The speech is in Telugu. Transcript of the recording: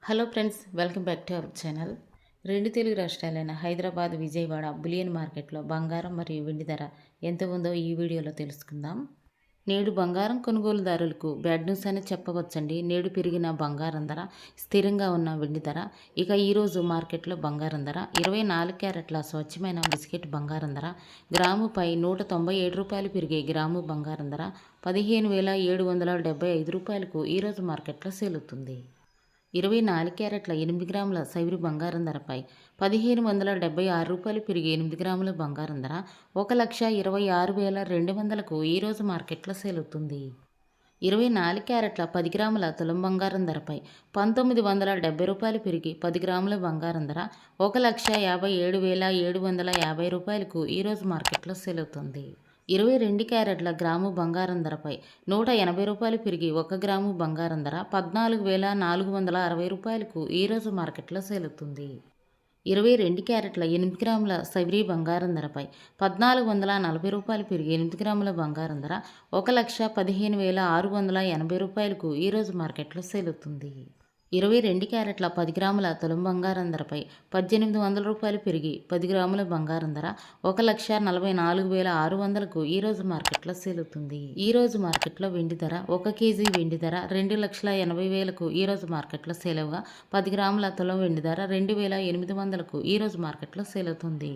Hello friends, welcome back to our channel. రెండు తెలుగు రాష్ట్రాలైన హైదరాబాద్, విజయవాడ బులియన్ మార్కెట్లో బంగారం మరియు వెండి ధర ఎంత ఉందో ఈ వీడియోలో తెలుసుకుందాం. నేడు బంగారం కొనుగోలుదారులకు బ్యాడ్ న్యూస్ అని చెప్పవచ్చండి. నేడు పెరిగిన బంగారం ధర, స్థిరంగా ఉన్న వెండి ధర. ఇక ఈరోజు మార్కెట్లో బంగారం ధర 24 క్యారెట్ల స్వచ్ఛమైన బిస్కెట్ బంగారం ధర గ్రాముపై రూ. 197 పెరిగే గ్రాము బంగారం ధర 15,775 రూపాయలకు ఈరోజు మార్కెట్లో సేలుతుంది. 24 క్యారెట్ల 8 గ్రాముల సైబరి బంగారం ధరపై రూ. 1,576 పెరిగి 8 గ్రాముల బంగారం ధర 1,26,200కు ఈరోజు మార్కెట్లో సేలుతుంది. 24 క్యారెట్ల 10 గ్రాముల తులం బంగారం ధరపై రూ. 1,970 పెరిగి 10 గ్రాముల బంగారం ధర 1,57,750 ఈరోజు మార్కెట్లో సేలుతుంది. 22 క్యారెట్ల గ్రాము బంగారం ధరపై రూ. 180 పెరిగి 1 గ్రాము బంగారం ధర 14,460 ఈరోజు మార్కెట్లో సేలుతుంది. 22 క్యారెట్ల 8 గ్రాముల సైబరీ బంగారం ధరపై రూ. 1,440 పెరిగి 8 గ్రాముల బంగారం ధర 1,15,680 ఈరోజు మార్కెట్లో సేలుతుంది. 22 క్యారెట్ల 10 గ్రాముల తులం బంగారం ధరపై రూ. 1,800 పెరిగి 10 గ్రాముల బంగారం ధర 1,44,600కు ఈరోజు మార్కెట్లో సేలుతుంది. ఈరోజు మార్కెట్లో వెండి ధర 1 కేజీ వెండి ధర 2,80,000కు ఈరోజు మార్కెట్లో సేలవుగా 10 గ్రాముల తులం వెండి ధర 2,800కు ఈరోజు మార్కెట్లో సేలుతుంది.